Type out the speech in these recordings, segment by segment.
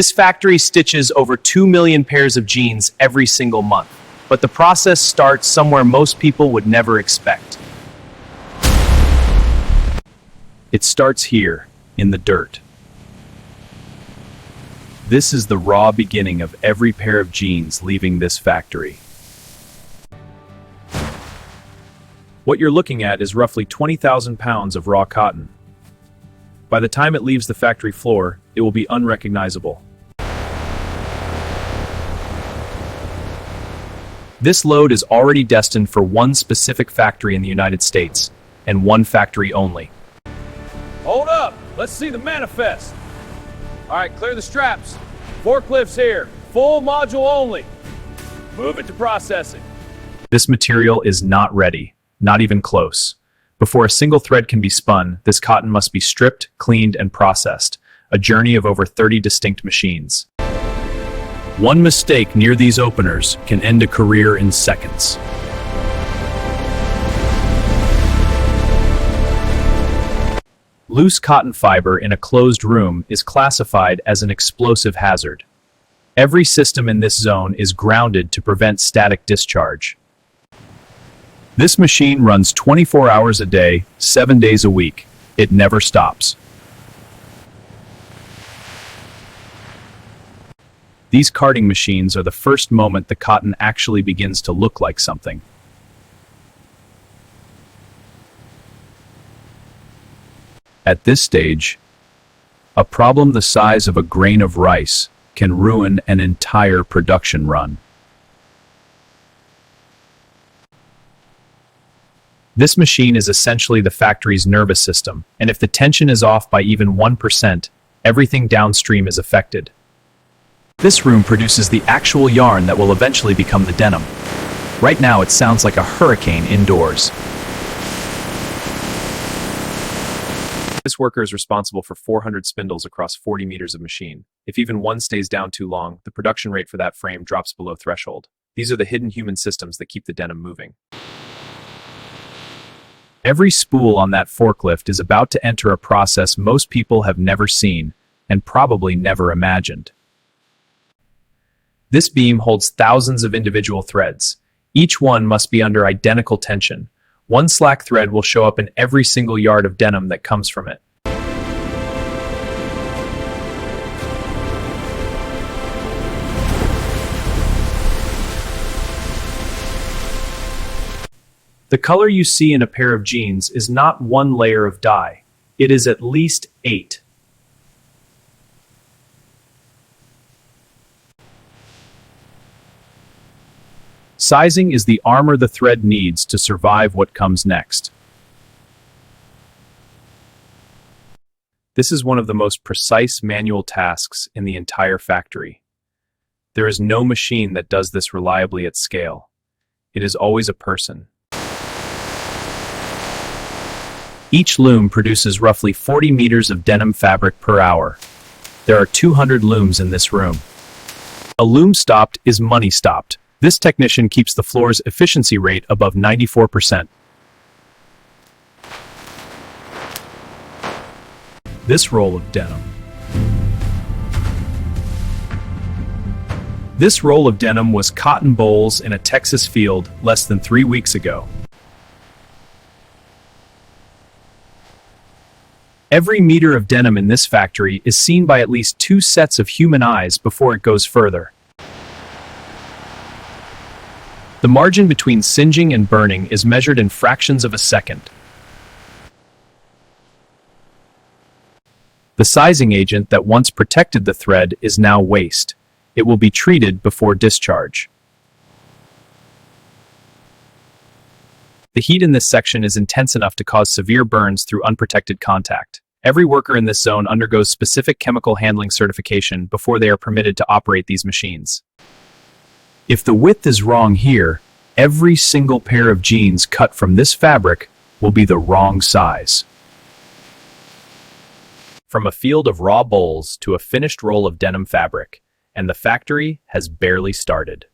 This factory stitches over 2 million pairs of jeans every single month, but the process starts somewhere most people would never expect. It starts here, in the dirt. This is the raw beginning of every pair of jeans leaving this factory. What you're looking at is roughly 20,000 pounds of raw cotton. By the time it leaves the factory floor, it will be unrecognizable. This load is already destined for one specific factory in the United States, and one factory only. Hold up! Let's see the manifest! Alright, clear the straps. Forklifts here. Full module only. Move it to processing. This material is not ready, not even close. Before a single thread can be spun, this cotton must be stripped, cleaned, and processed, a journey of over 30 distinct machines. One mistake near these openers can end a career in seconds. Loose cotton fiber in a closed room is classified as an explosive hazard. Every system in this zone is grounded to prevent static discharge. This machine runs 24 hours a day, 7 days a week. It never stops. These carding machines are the first moment the cotton actually begins to look like something. At this stage, a problem the size of a grain of rice can ruin an entire production run. This machine is essentially the factory's nervous system, and if the tension is off by even 1%, everything downstream is affected. This room produces the actual yarn that will eventually become the denim. Right now it sounds like a hurricane indoors. This worker is responsible for 400 spindles across 40 meters of machine. If even one stays down too long, the production rate for that frame drops below threshold. These are the hidden human systems that keep the denim moving. Every spool on that forklift is about to enter a process most people have never seen and probably never imagined. This beam holds thousands of individual threads. Each one must be under identical tension. One slack thread will show up in every single yard of denim that comes from it. The color you see in a pair of jeans is not one layer of dye. It is at least 8. Sizing is the armor the thread needs to survive what comes next. This is one of the most precise manual tasks in the entire factory. There is no machine that does this reliably at scale. It is always a person. Each loom produces roughly 40 meters of denim fabric per hour. There are 200 looms in this room. A loom stopped is money stopped. This technician keeps the floor's efficiency rate above 94%. This roll of denim. This roll of denim was cotton bolls in a Texas field less than 3 weeks ago. Every meter of denim in this factory is seen by at least 2 sets of human eyes before it goes further. The margin between singeing and burning is measured in fractions of a second. The sizing agent that once protected the thread is now waste. It will be treated before discharge. The heat in this section is intense enough to cause severe burns through unprotected contact. Every worker in this zone undergoes specific chemical handling certification before they are permitted to operate these machines. If the width is wrong here, every single pair of jeans cut from this fabric will be the wrong size. From a field of raw bolls to a finished roll of denim fabric, and the factory has barely started.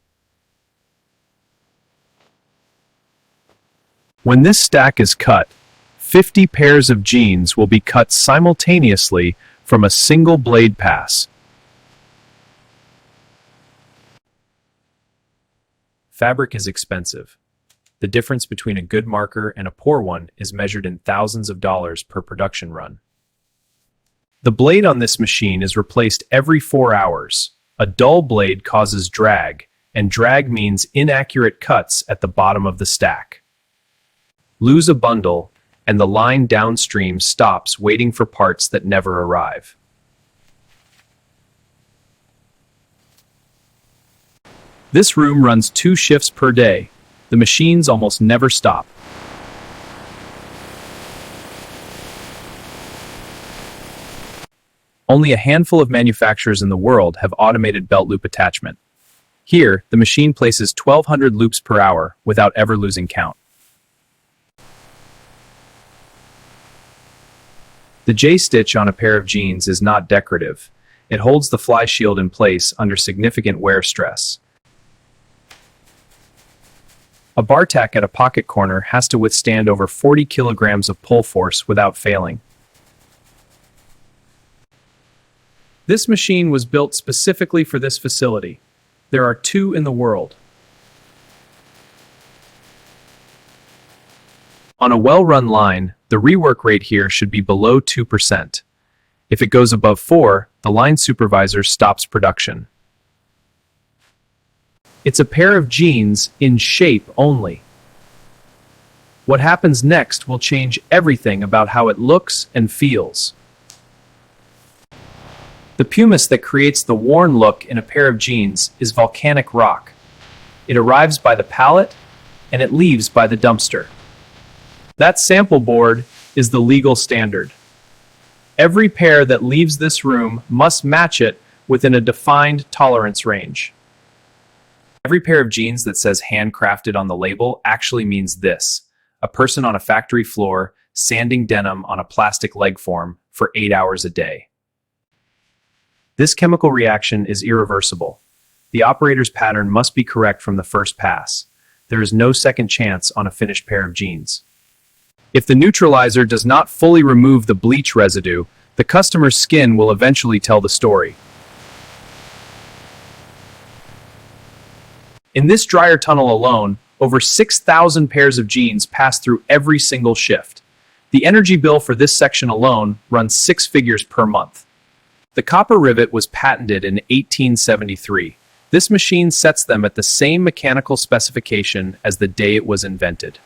When this stack is cut, 50 pairs of jeans will be cut simultaneously from a single blade pass. Fabric is expensive. The difference between a good marker and a poor one is measured in thousands of dollars per production run. The blade on this machine is replaced every 4 hours. A dull blade causes drag, and drag means inaccurate cuts at the bottom of the stack. Lose a bundle, and the line downstream stops waiting for parts that never arrive. This room runs 2 shifts per day. The machines almost never stop. Only a handful of manufacturers in the world have automated belt loop attachment. Here, the machine places 1,200 loops per hour without ever losing count. The J-stitch on a pair of jeans is not decorative. It holds the fly shield in place under significant wear stress. A bar tack at a pocket corner has to withstand over 40 kilograms of pull force without failing. This machine was built specifically for this facility. There are 2 in the world. On a well-run line, the rework rate here should be below 2%. If it goes above 4, the line supervisor stops production. It's a pair of jeans in shape only. What happens next will change everything about how it looks and feels. The pumice that creates the worn look in a pair of jeans is volcanic rock. It arrives by the pallet, and it leaves by the dumpster. That sample board is the legal standard. Every pair that leaves this room must match it within a defined tolerance range. Every pair of jeans that says handcrafted on the label actually means this: a person on a factory floor sanding denim on a plastic leg form for 8 hours a day. This chemical reaction is irreversible. The operator's pattern must be correct from the first pass. There is no second chance on a finished pair of jeans. If the neutralizer does not fully remove the bleach residue, the customer's skin will eventually tell the story. In this dryer tunnel alone, over 6,000 pairs of jeans pass through every single shift. The energy bill for this section alone runs 6 figures per month. The copper rivet was patented in 1873. This machine sets them at the same mechanical specification as the day it was invented.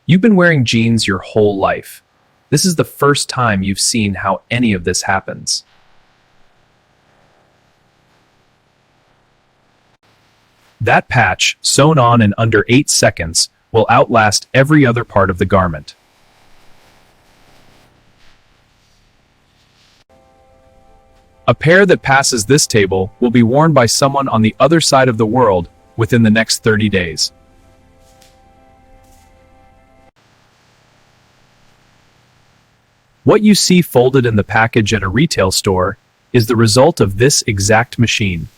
You've been wearing jeans your whole life. This is the first time you've seen how any of this happens. That patch, sewn on in under 8 seconds, will outlast every other part of the garment. A pair that passes this table will be worn by someone on the other side of the world within the next 30 days. What you see folded in the package at a retail store is the result of this exact machine.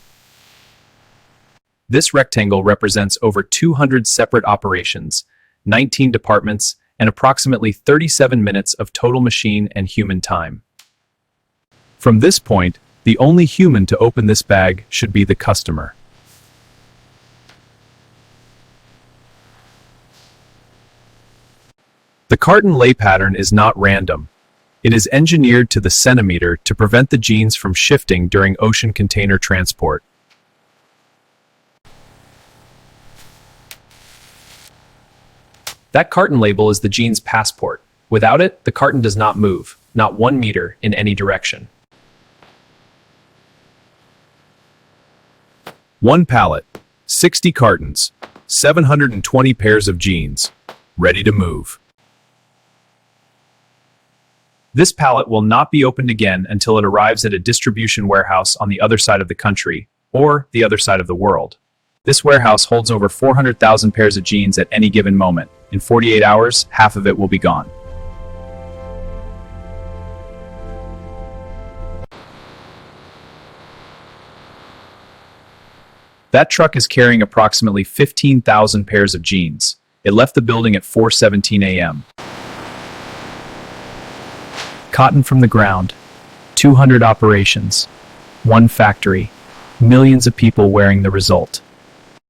This rectangle represents over 200 separate operations, 19 departments, and approximately 37 minutes of total machine and human time. From this point, the only human to open this bag should be the customer. The carton lay pattern is not random. It is engineered to the centimeter to prevent the jeans from shifting during ocean container transport. That carton label is the jeans' passport. Without it, the carton does not move, not 1 meter in any direction. One pallet, 60 cartons, 720 pairs of jeans, ready to move. This pallet will not be opened again until it arrives at a distribution warehouse on the other side of the country, or the other side of the world. This warehouse holds over 400,000 pairs of jeans at any given moment. In 48 hours, half of it will be gone. That truck is carrying approximately 15,000 pairs of jeans. It left the building at 4:17 a.m. Cotton from the ground, 200 operations, 1 factory, millions of people wearing the result.